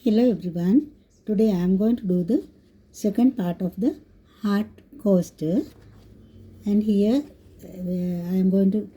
Hello everyone. Today I am going to do the second part of the heart coaster, and here I am going to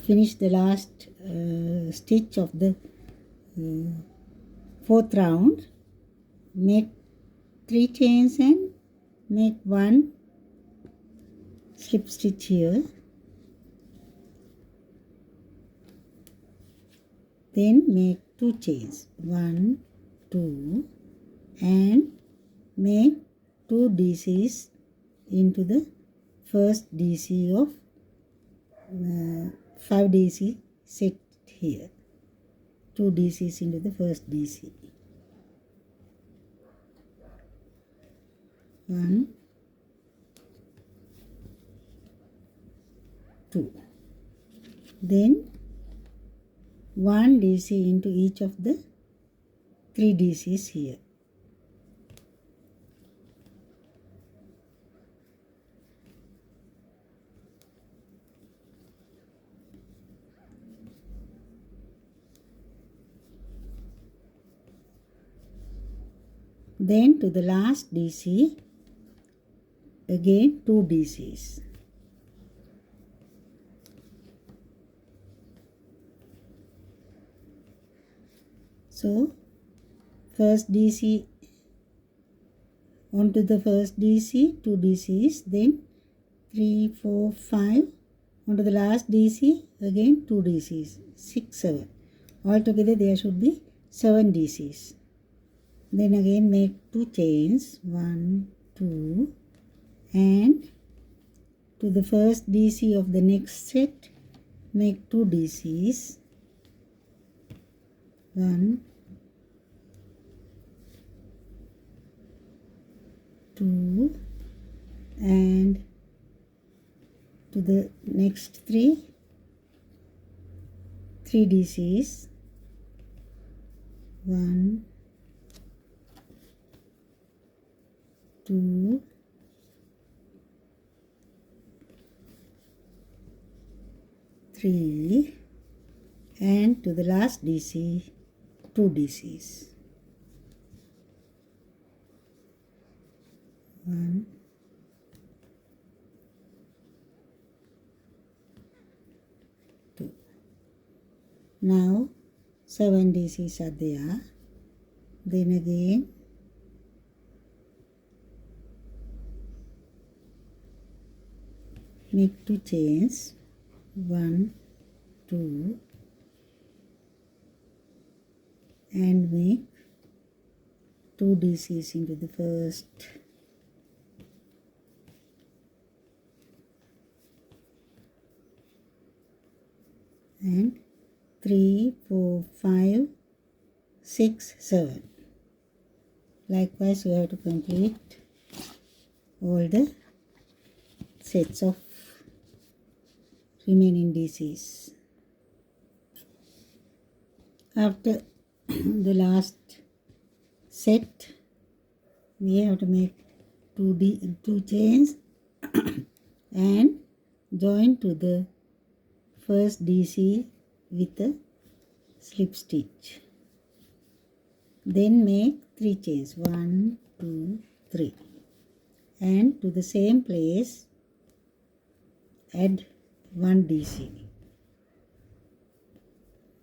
finish the last stitch of the fourth round. Make 3 chains and make 1 slip stitch here. Then make 2 chains, 1, 2, and make 2 DCs into the first DC of 5 DC set here. 2 DCs into the first DC. 1, 2. Then 1 DC into each of the 3 DCs here. Then to the last DC, again 2 DCs. So, first DC onto the first DC, 2 DCs, then 3, 4, 5, onto the last DC, again 2 DCs, 6, 7. Altogether there should be 7 DCs. Then again make 2 chains, 1, 2, and to the first DC of the next set, make 2 DCs, 1, 2, and to the next 3 DCs, 1, 2, 3, and to the last DC, 2 DCs. 1, 2. Now 7 DCs are there. Then again make 2 chains, 1, 2, and make 2 DCs into the first, and 3, 4, 5, 6, 7. Likewise, we have to complete all the sets of remaining DCs. After the last set, we have to make 2 chains and join to the first DC with a slip stitch. Then make 3 chains, 1, 2, 3, and to the same place add 1 DC.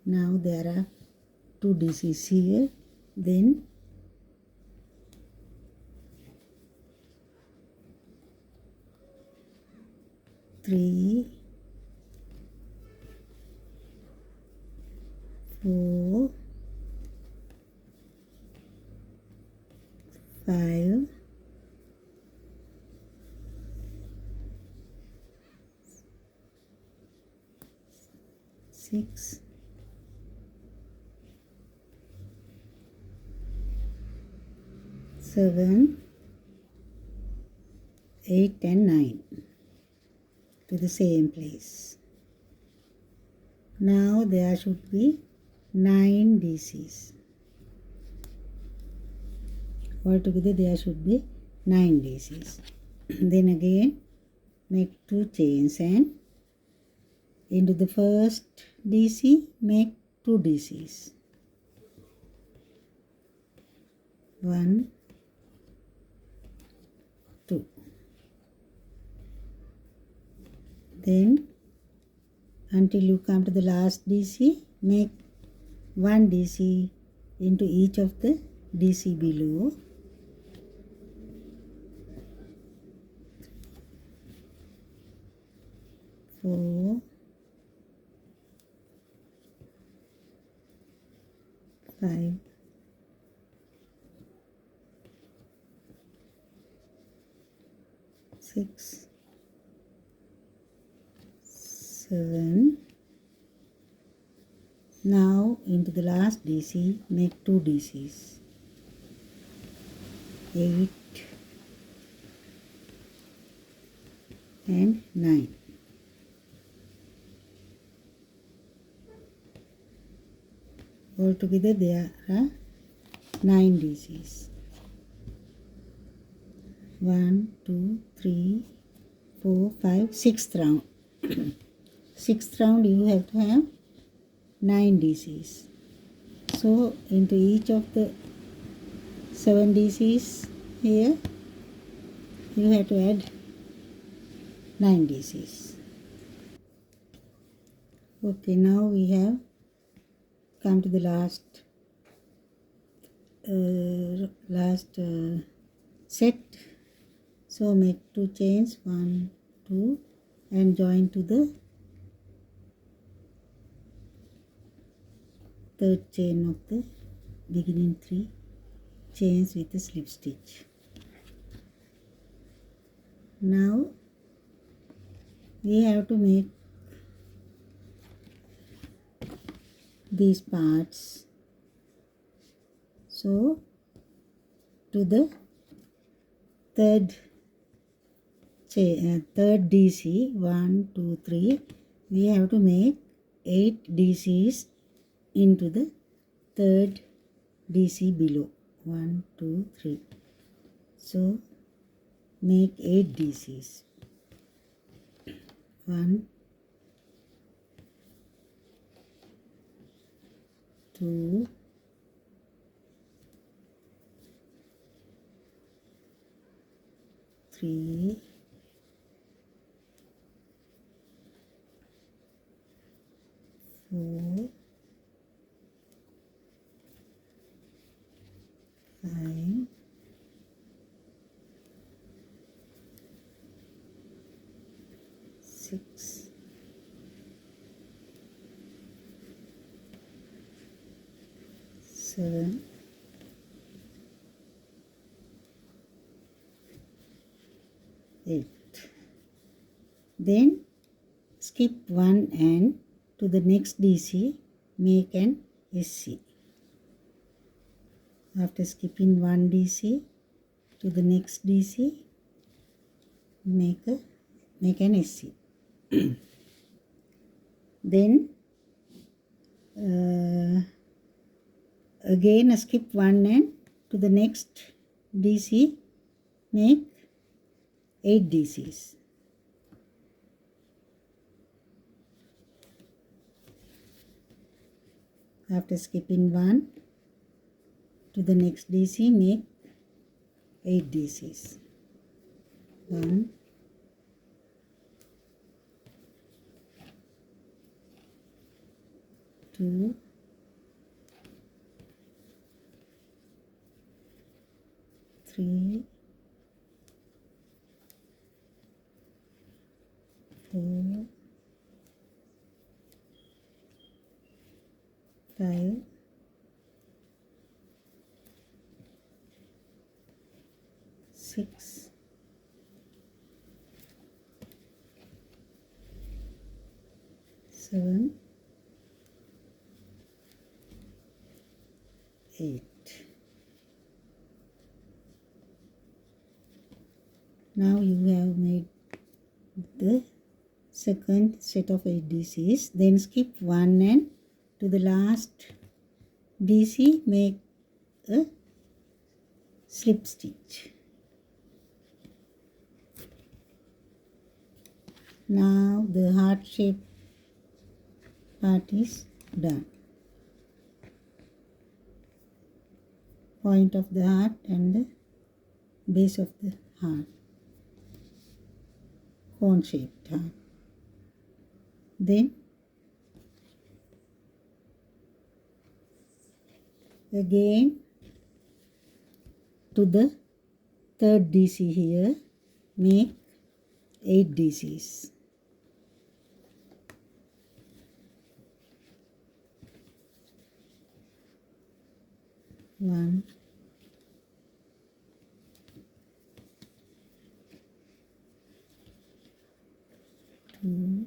Now there are 2 DCs here. Then three, 4, 5, 6, 7, 8, and 9 to the same place. Now there should be 9 DCs. Altogether there should be 9 DCs. Then again make 2 chains and into the first DC make 2 DCs. 1, 2. Then until you come to the last DC, make 1 DC into each of the DC below. Four, 5, 6, 7. Now into the last DC, make 2 DCs. 8 and 9. Altogether there are 9 DCs. 1, 2, 3, 4, 5, 6th round. 6th round you have to have 9 DCs. So into each of the 7 DCs here, you have to add 9 DCs. Okay, now we have come to the last set. So make 2 chains, 1, 2, and join to the 3rd chain of the beginning 3 chains with a slip stitch. Now we have to make these parts. So to the third DC, 1, 2, 3, we have to make 8 DCs into the 3rd DC below. 1, 2, 3. So make 8 DCs. 1, 2, 3, 4, 5, 6, 7, 8. Then skip 1 and to the next DC make an SC. After skipping 1 DC to the next DC, make an SC. Then again skip 1 and to the next DC make 8 DCs. After skipping 1 to the next DC make 8 DCs. 1, 2, 3, 4, 5, 6, 7, 8. Now you have made the second set of 8 DCs. Then skip 1 and to the last DC make a slip stitch. Now the heart shape part is done. point of the heart and the base of the heart, cone shaped heart. Then again to the third DC here, make 8 DCs. 1, 2,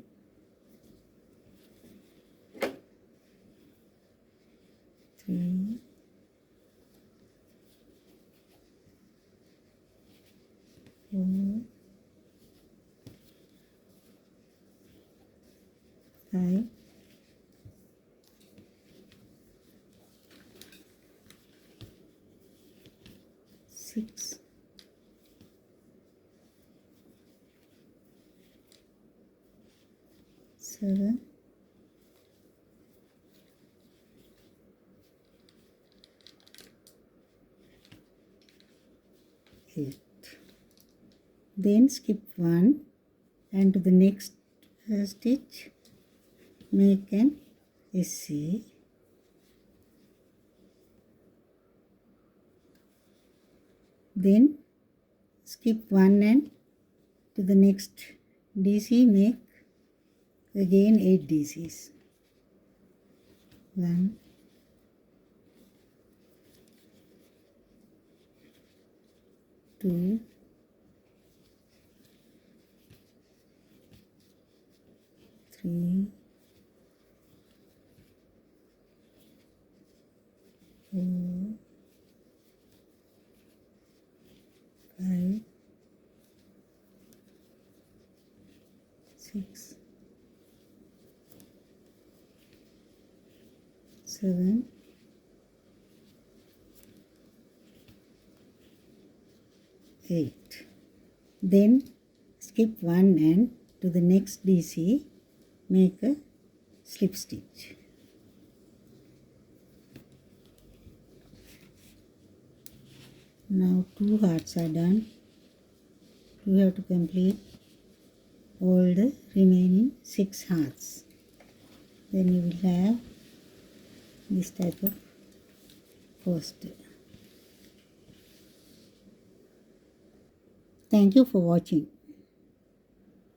3, 4, 5, 6, 7, 8. Then skip 1 and to the next stitch make an SC. Then skip 1 and to the next DC make again 8 DCs. 1, 2, 3, 4, 5, 6, 7, 8. Then skip 1 and to the next DC make a slip stitch. Now 2 hearts are done. You have to complete all the remaining 6 hearts. Then you will have this type of poster. Thank you for watching.